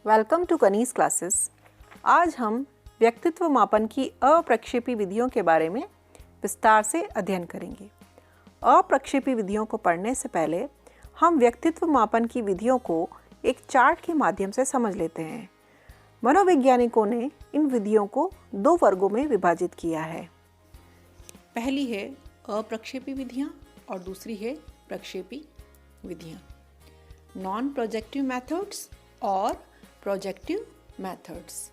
Welcome to कनीज classes. आज हम व्यक्तित्व मापन की अप्रक्षेपी विधियों के बारे में विस्तार से अध्ययन करेंगे। अप्रक्षेपी विधियों को पढ़ने से पहले हम व्यक्तित्व मापन की विधियों को एक चार्ट के माध्यम से समझ लेते हैं। मनोवैज्ञानिकों ने इन विधियों को दो वर्गों में विभाजित किया है। पहली है अप्रक्षेपी विधियाँ और दूसरी है प्रक्षेपी विधियाँ। नॉन प्रोजेक्टिव मेथड्स और प्रोजेक्टिव मेथड्स।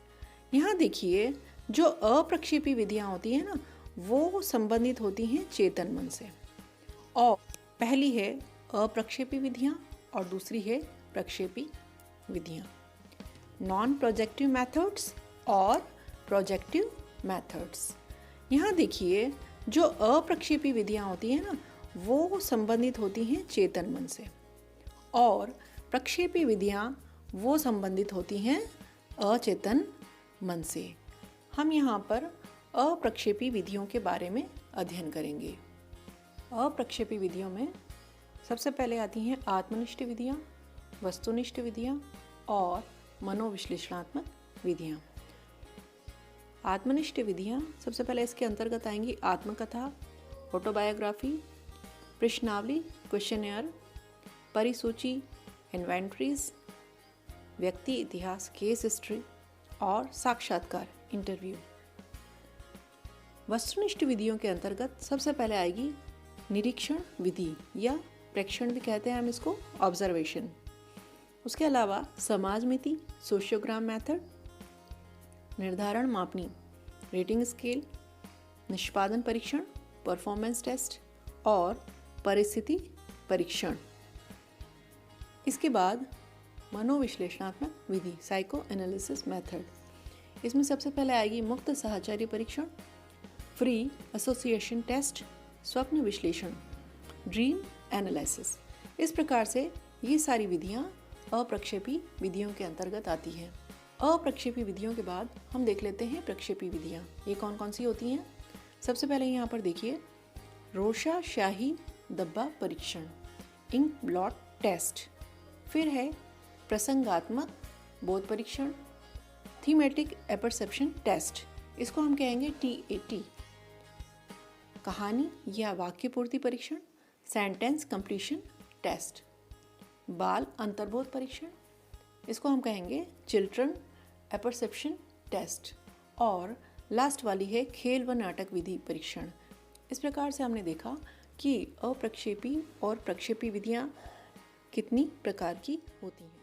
यहाँ देखिए, जो अप्रक्षेपी विधियाँ होती हैं ना, वो संबंधित होती हैं चेतन मन से। और पहली है अप्रक्षेपी विधियाँ और दूसरी है प्रक्षेपी विधियाँ। नॉन प्रोजेक्टिव मेथड्स और प्रोजेक्टिव मेथड्स। यहाँ देखिए, जो अप्रक्षेपी विधियाँ होती हैं ना, वो संबंधित होती हैं चेतन मन से। और प्रक्षेपी विधियाँ वो संबंधित होती हैं अचेतन मन से। हम यहाँ पर अप्रक्षेपी विधियों के बारे में अध्ययन करेंगे। अप्रक्षेपी विधियों में सबसे पहले आती हैं आत्मनिष्ठ विधियाँ, वस्तुनिष्ठ विधियाँ और मनोविश्लेषणात्मक विधियाँ। आत्मनिष्ठ विधियाँ सबसे पहले इसके अंतर्गत आएंगी आत्मकथा, ऑटोबायोग्राफी, प्रश्नावली, क्वेश्चनेयर, परिसूची, इन्वेंटरीज, व्यक्ति इतिहास, केस हिस्ट्री और साक्षात्कार, इंटरव्यू। वस्तुनिष्ठ विधियों के अंतर्गत सबसे पहले आएगी निरीक्षण विधि या प्रेक्षण भी कहते हैं हम इसको, ऑब्जर्वेशन। उसके अलावा समाजमिति, सोशियोग्राम मेथड, निर्धारण मापनी, रेटिंग स्केल, निष्पादन परीक्षण, परफॉर्मेंस टेस्ट और परिस्थिति परीक्षण। इसके बाद मनोविश्लेषणात्मक विधि, साइको एनालिसिस मेथड। इसमें सबसे पहले आएगी मुक्त साहचर्य परीक्षण, फ्री एसोसिएशन टेस्ट, स्वप्न विश्लेषण, ड्रीम एनालिसिस। इस प्रकार से ये सारी विधियाँ अप्रक्षेपी विधियों के अंतर्गत आती हैं। अप्रक्षेपी विधियों के बाद हम देख लेते हैं प्रक्षेपी विधियाँ। ये कौन कौन सी होती हैं? सबसे पहले यहाँ पर देखिए, रोशा शाही डब्बा परीक्षण, इंक ब्लॉट टेस्ट। फिर है प्रसंगात्मक बोध परीक्षण, थीमेटिक एपर्सेप्शन टेस्ट, इसको हम कहेंगे TAT। कहानी या वाक्य पूर्ति परीक्षण, सेंटेंस कंप्लीशन टेस्ट। बाल अंतर्बोध परीक्षण, इसको हम कहेंगे चिल्ड्रन एपर्सेप्शन टेस्ट। और लास्ट वाली है खेल व नाटक विधि परीक्षण। इस प्रकार से हमने देखा कि अप्रक्षेपी और प्रक्षेपी विधियाँ कितनी प्रकार की होती हैं।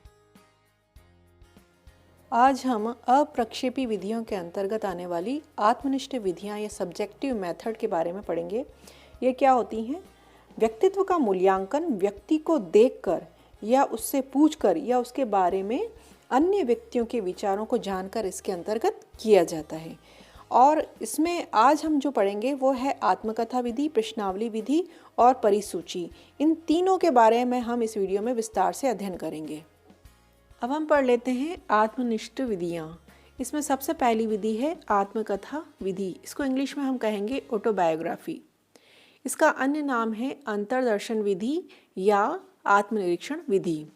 आज हम अप्रक्षेपी विधियों के अंतर्गत आने वाली आत्मनिष्ठ विधियाँ या सब्जेक्टिव मेथड के बारे में पढ़ेंगे। ये क्या होती हैं? व्यक्तित्व का मूल्यांकन व्यक्ति को देखकर या उससे पूछकर या उसके बारे में अन्य व्यक्तियों के विचारों को जानकर इसके अंतर्गत किया जाता है। और इसमें आज हम जो पढ़ेंगे वो है आत्मकथा विधि, प्रश्नावली विधि और परिसूची। इन तीनों के बारे में हम इस वीडियो में विस्तार से अध्ययन करेंगे। अब हम पढ़ लेते हैं आत्मनिष्ठ विधियाँ। इसमें सबसे पहली विधि है आत्मकथा विधि। इसको इंग्लिश में हम कहेंगे ऑटोबायोग्राफी। इसका अन्य नाम है अंतर्दर्शन विधि या आत्मनिरीक्षण विधि।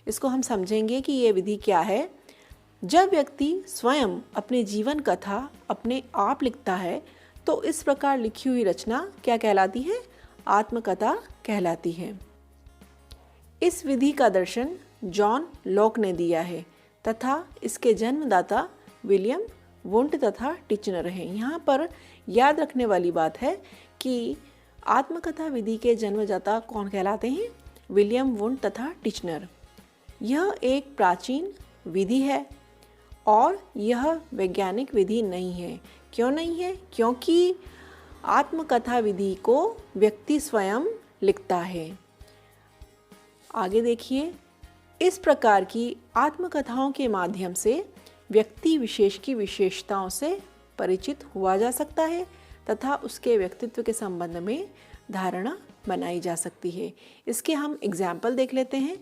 इसको हम समझेंगे कि ये विधि क्या है। जब व्यक्ति स्वयं अपने जीवन कथा अपने आप लिखता है तो इस प्रकार लिखी हुई रचना क्या कहलाती है? आत्मकथा कहलाती है। इस विधि का दर्शन जॉन लॉक ने दिया है तथा इसके जन्मदाता विलियम वुंट तथा टिचनर हैं। यहाँ पर याद रखने वाली बात है कि आत्मकथा विधि के जन्मदाता कौन कहलाते हैं? विलियम वुंट तथा टिचनर। यह एक प्राचीन विधि है और यह वैज्ञानिक विधि नहीं है। क्यों नहीं है? क्योंकि आत्मकथा विधि को व्यक्ति स्वयं लिखता है। आगे देखिए, इस प्रकार की आत्मकथाओं के माध्यम से व्यक्ति विशेष की विशेषताओं से परिचित हुआ जा सकता है तथा उसके व्यक्तित्व के संबंध में धारणा बनाई जा सकती है। इसके हम एग्जाम्पल देख लेते हैं।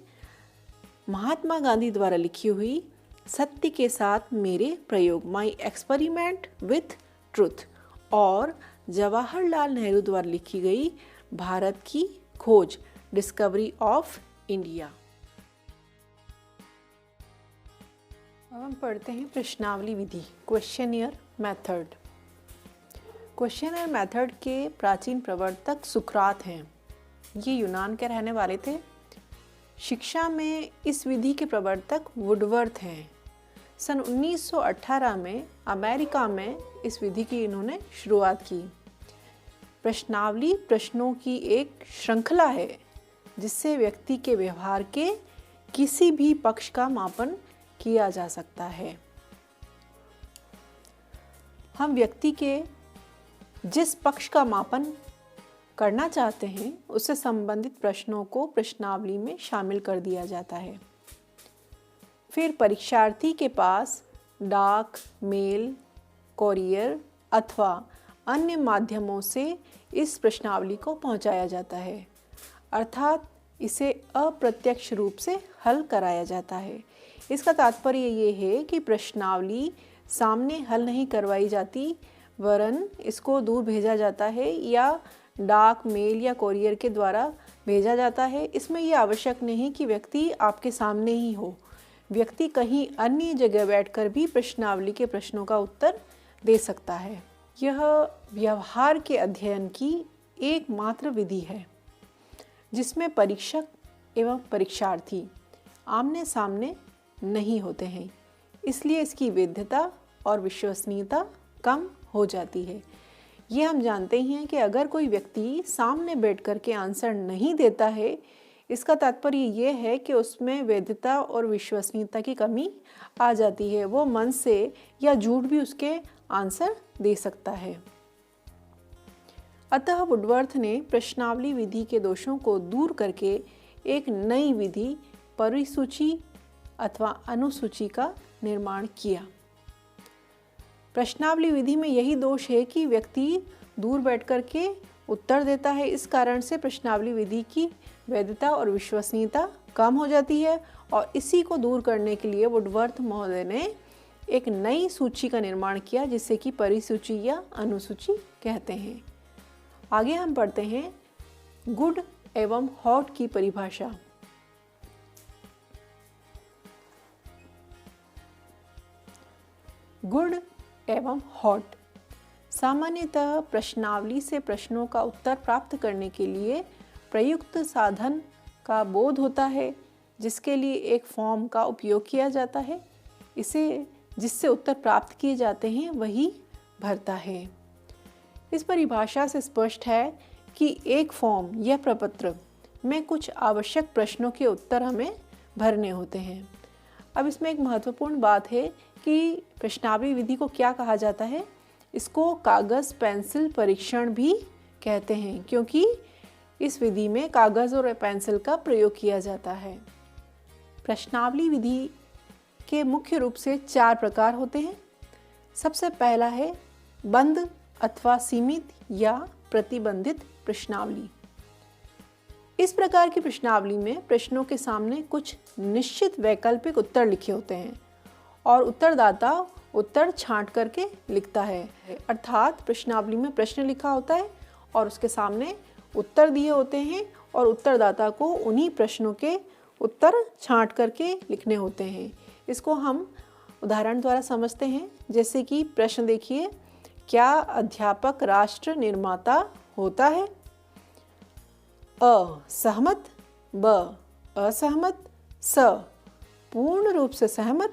महात्मा गांधी द्वारा लिखी हुई सत्य के साथ मेरे प्रयोग, माई एक्सपेरिमेंट विथ ट्रुथ, और जवाहरलाल नेहरू द्वारा लिखी गई भारत की खोज, डिस्कवरी ऑफ इंडिया। अब हम पढ़ते हैं प्रश्नावली विधि, क्वेश्चनियर मेथड। क्वेश्चनियर मेथड के प्राचीन प्रवर्तक सुकरात हैं। ये यूनान के रहने वाले थे। शिक्षा में इस विधि के प्रवर्तक वुडवर्थ हैं। सन 1918 में अमेरिका में इस विधि की इन्होंने शुरुआत की। प्रश्नावली प्रश्नों की एक श्रृंखला है जिससे व्यक्ति के व्यवहार के किसी भी पक्ष का मापन किया जा सकता है। हम व्यक्ति के जिस पक्ष का मापन करना चाहते हैं उससे संबंधित प्रश्नों को प्रश्नावली में शामिल कर दिया जाता है। फिर परीक्षार्थी के पास डाक, मेल, कोरियर अथवा अन्य माध्यमों से इस प्रश्नावली को पहुंचाया जाता है, अर्थात इसे अप्रत्यक्ष रूप से हल कराया जाता है। इसका तात्पर्य ये है कि प्रश्नावली सामने हल नहीं करवाई जाती, वरन इसको दूर भेजा जाता है या डाक, मेल या कोरियर के द्वारा भेजा जाता है। इसमें यह आवश्यक नहीं कि व्यक्ति आपके सामने ही हो। व्यक्ति कहीं अन्य जगह बैठकर भी प्रश्नावली के प्रश्नों का उत्तर दे सकता है। यह व्यवहार के अध्ययन की एकमात्र विधि है जिसमें परीक्षक एवं परीक्षार्थी आमने सामने नहीं होते हैं, इसलिए इसकी वैधता और विश्वसनीयता कम हो जाती है। ये हम जानते हैं कि अगर कोई व्यक्ति सामने बैठकर के आंसर नहीं देता है, इसका तात्पर्य ये है कि उसमें वैधता और विश्वसनीयता की कमी आ जाती है। वो मन से या झूठ भी उसके आंसर दे सकता है। अतः वुडवर्थ ने प्रश्नावली विधि के दोषों को दूर करके एक नई विधि परिसूची अथवा अनुसूची का निर्माण किया। प्रश्नावली विधि में यही दोष है कि व्यक्ति दूर बैठकर के उत्तर देता है। इस कारण से प्रश्नावली विधि की वैधता और विश्वसनीयता कम हो जाती है और इसी को दूर करने के लिए वुडवर्थ महोदय ने एक नई सूची का निर्माण किया जिसे कि परिसूची या अनुसूची कहते हैं। आगे हम पढ़ते हैं गुड एवं हॉट की परिभाषा। गुड एवं हॉट सामान्यतः प्रश्नावली से प्रश्नों का उत्तर प्राप्त करने के लिए प्रयुक्त साधन का बोध होता है, जिसके लिए एक फॉर्म का उपयोग किया जाता है। इसे जिससे उत्तर प्राप्त किए जाते हैं वही भरता है। इस परिभाषा से स्पष्ट है कि एक फॉर्म या प्रपत्र में कुछ आवश्यक प्रश्नों के उत्तर हमें भरने होते हैं। अब इसमें एक महत्वपूर्ण बात है कि प्रश्नावली विधि को क्या कहा जाता है। इसको कागज़ पेंसिल परीक्षण भी कहते हैं, क्योंकि इस विधि में कागज़ और पेंसिल का प्रयोग किया जाता है। प्रश्नावली विधि के मुख्य रूप से 4 प्रकार होते हैं। सबसे पहला है बंद अथवा सीमित या प्रतिबंधित प्रश्नावली। इस प्रकार की प्रश्नावली में प्रश्नों के सामने कुछ निश्चित वैकल्पिक उत्तर लिखे होते हैं और उत्तरदाता उत्तर छांट करके लिखता है, अर्थात प्रश्नावली में प्रश्न लिखा होता है और उसके सामने उत्तर दिए होते हैं और उत्तरदाता को उन्हीं प्रश्नों के उत्तर छांट करके लिखने होते हैं। इसको हम उदाहरण द्वारा समझते हैं। जैसे कि प्रश्न देखिए, क्या अध्यापक राष्ट्र निर्माता होता है? अ सहमत, ब असहमत, स पूर्ण रूप से सहमत,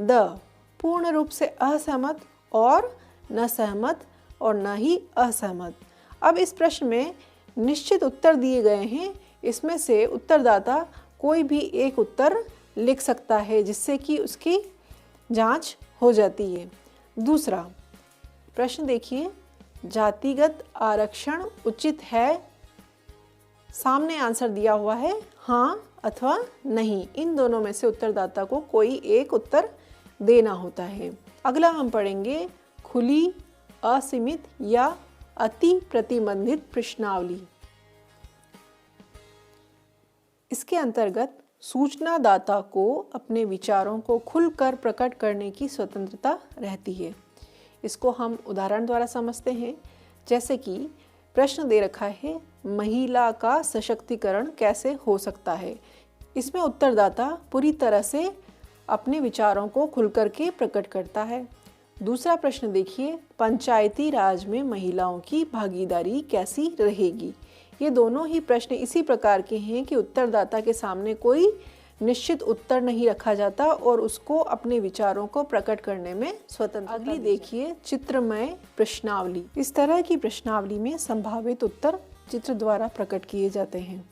द पूर्ण रूप से असहमत और न सहमत और न ही असहमत। अब इस प्रश्न में निश्चित उत्तर दिए गए हैं। इसमें से उत्तरदाता कोई भी एक उत्तर लिख सकता है जिससे कि उसकी जांच हो जाती है। दूसरा प्रश्न देखिए, जातिगत आरक्षण उचित है? सामने आंसर दिया हुआ है हाँ अथवा नहीं। इन दोनों में से उत्तरदाता को कोई एक उत्तर देना होता है। अगला हम पढ़ेंगे खुली, असीमित या अति प्रतिबंधित प्रश्नावली। इसके अंतर्गत सूचनादाता को अपने विचारों को खुलकर प्रकट करने की स्वतंत्रता रहती है। इसको हम उदाहरण द्वारा समझते हैं। जैसे कि प्रश्न दे रखा है, महिला का सशक्तिकरण कैसे हो सकता है? इसमें उत्तरदाता पूरी तरह से अपने विचारों को खुल करके प्रकट करता है। दूसरा प्रश्न देखिए, पंचायती राज में महिलाओं की भागीदारी कैसी रहेगी। ये दोनों ही प्रश्न इसी प्रकार के हैं कि उत्तरदाता के सामने कोई निश्चित उत्तर नहीं रखा जाता और उसको अपने विचारों को प्रकट करने में स्वतंत्रता। अगली देखिए, चित्रमय प्रश्नावली। इस तरह की प्रश्नावली में संभावित उत्तर चित्र द्वारा प्रकट किए जाते हैं।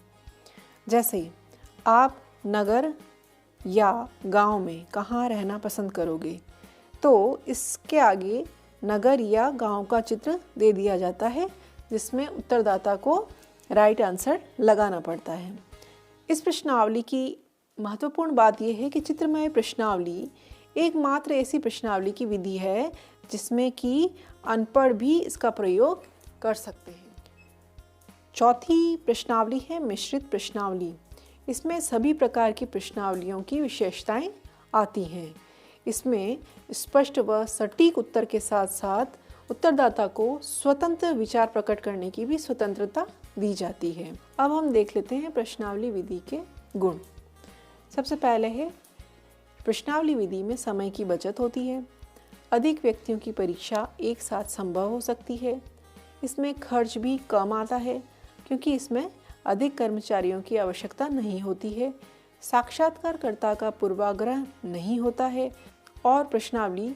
जैसे, आप नगर या गांव में कहाँ रहना पसंद करोगे, तो इसके आगे नगर या गांव का चित्र दे दिया जाता है जिसमें उत्तरदाता को राइट आंसर लगाना पड़ता है। इस प्रश्नावली की महत्वपूर्ण बात यह है कि चित्रमय प्रश्नावली एकमात्र ऐसी प्रश्नावली की विधि है जिसमें कि अनपढ़ भी इसका प्रयोग कर सकते हैं। चौथी प्रश्नावली है मिश्रित प्रश्नावली। इसमें सभी प्रकार की प्रश्नावलियों की विशेषताएं आती हैं। इसमें स्पष्ट व सटीक उत्तर के साथ साथ उत्तरदाता को स्वतंत्र विचार प्रकट करने की भी स्वतंत्रता दी जाती है। अब हम देख लेते हैं प्रश्नावली विधि के गुण। सबसे पहले है, प्रश्नावली विधि में समय की बचत होती है। अधिक व्यक्तियों की परीक्षा एक साथ संभव हो सकती है। इसमें खर्च भी कम आता है क्योंकि इसमें अधिक कर्मचारियों की आवश्यकता नहीं होती है। साक्षात्कारकर्ता का पूर्वाग्रह नहीं होता है और प्रश्नावली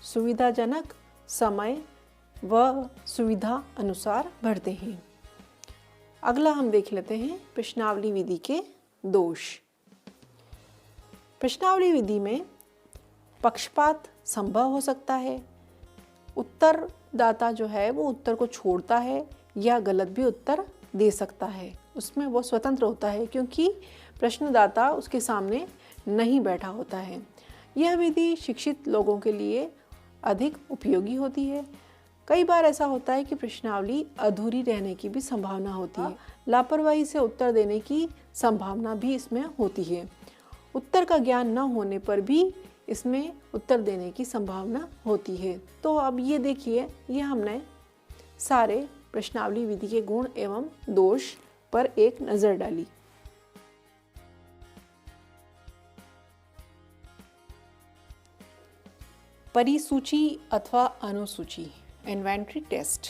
सुविधाजनक समय व सुविधा अनुसार भरते हैं। अगला हम देख लेते हैं प्रश्नावली विधि के दोष। प्रश्नावली विधि में पक्षपात संभव हो सकता है। उत्तरदाता जो है वो उत्तर को छोड़ता है या गलत भी उत्तर दे सकता है। उसमें वो स्वतंत्र होता है क्योंकि प्रश्नदाता उसके सामने नहीं बैठा होता है। यह विधि शिक्षित लोगों के लिए अधिक उपयोगी होती है। कई बार ऐसा होता है कि प्रश्नावली अधूरी रहने की भी संभावना होती है। लापरवाही से उत्तर देने की संभावना भी इसमें होती है। उत्तर का ज्ञान न होने पर भी इसमें उत्तर देने की संभावना होती है। तो अब ये देखिए, ये हमने सारे प्रश्नावली विधि के गुण एवं दोष पर एक नज़र डाली। परिसूची अथवा अनुसूची, इन्वेंट्री टेस्ट।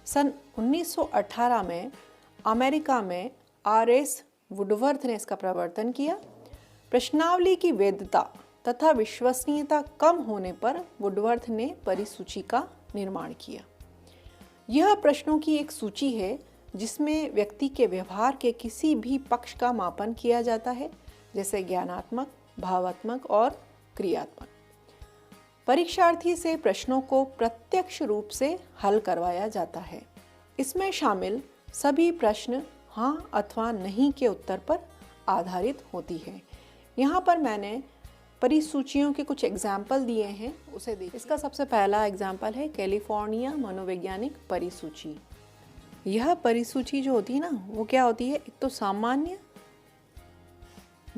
सन 1918 में अमेरिका में आर.एस. वुडवर्थ ने इसका प्रवर्तन किया। प्रश्नावली की वैधता तथा विश्वसनीयता कम होने पर वुडवर्थ ने परिसूची का निर्माण किया। यह प्रश्नों की एक सूची है जिसमें व्यक्ति के व्यवहार के किसी भी पक्ष का मापन किया जाता है, जैसे ज्ञानात्मक, भावात्मक और क्रियात्मक। परीक्षार्थी से प्रश्नों को प्रत्यक्ष रूप से हल करवाया जाता है। इसमें शामिल सभी प्रश्न हाँ अथवा नहीं के उत्तर पर आधारित होती है। यहाँ पर मैंने परिसूचियों के कुछ एग्जाम्पल दिए हैं, उसे देखिए। इसका सबसे पहला एग्जाम्पल है कैलिफोर्निया मनोवैज्ञानिक परिसूची। यह परिसूची जो होती है ना, वो क्या होती है, एक तो सामान्य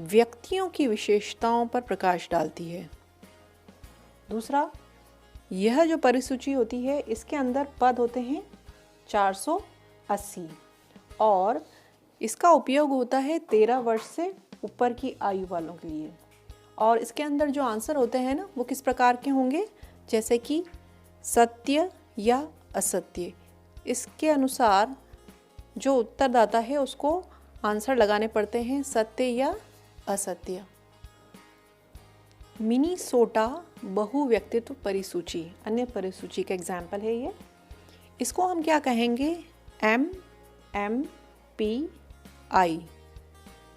व्यक्तियों की विशेषताओं पर प्रकाश डालती है। दूसरा, यह जो परिसूची होती है इसके अंदर पद होते हैं 480 और इसका उपयोग होता है 13 वर्ष से ऊपर की आयु वालों के लिए। और इसके अंदर जो आंसर होते हैं ना, वो किस प्रकार के होंगे, जैसे कि सत्य या असत्य। इसके अनुसार जो उत्तरदाता है उसको आंसर लगाने पड़ते हैं सत्य या असत्य। मिनीसोटा बहुव्यक्तित्व परिसूची अन्य परिसूची का एग्जाम्पल है ये। इसको हम क्या कहेंगे, MMPI,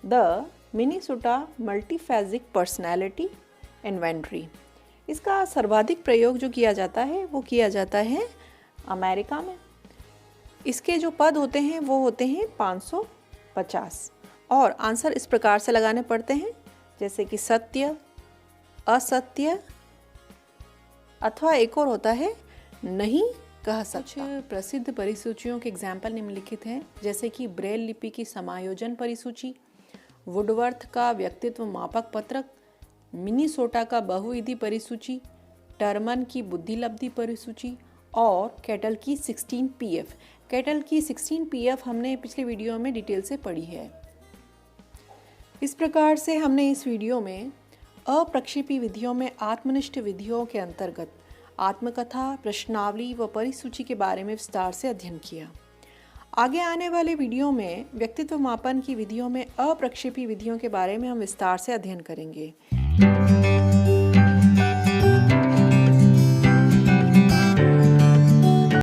the Minnesota multiphasic personality inventory. इसका सर्वाधिक प्रयोग जो किया जाता है वो किया जाता है अमेरिका में। इसके जो पद होते हैं वो होते हैं 550 और आंसर इस प्रकार से लगाने पड़ते हैं, जैसे कि सत्य, असत्य अथवा एक और होता है नहीं कह सकता। कुछ प्रसिद्ध परिसूचियों के एग्जाम्पल निम्नलिखित हैं, जैसे कि ब्रेल लिपि की समायोजन परिसूची, वुडवर्थ का व्यक्तित्व मापक पत्रक, मिनीसोटा का बहुविधि परिसूची, टर्मन की बुद्धिलब्धि परिसूची और कैटल की 16 PF। कैटल की 16 PF हमने पिछले वीडियो में डिटेल से पढ़ी है। इस प्रकार से हमने इस वीडियो में अप्रक्षेपी विधियों में आत्मनिष्ठ विधियों के अंतर्गत आत्मकथा, प्रश्नावली व परिसूची के बारे में विस्तार से अध्ययन किया। आगे आने वाले वीडियो में व्यक्तित्व मापन की विधियों में अप्रक्षेपी विधियों के बारे में हम विस्तार से अध्ययन करेंगे।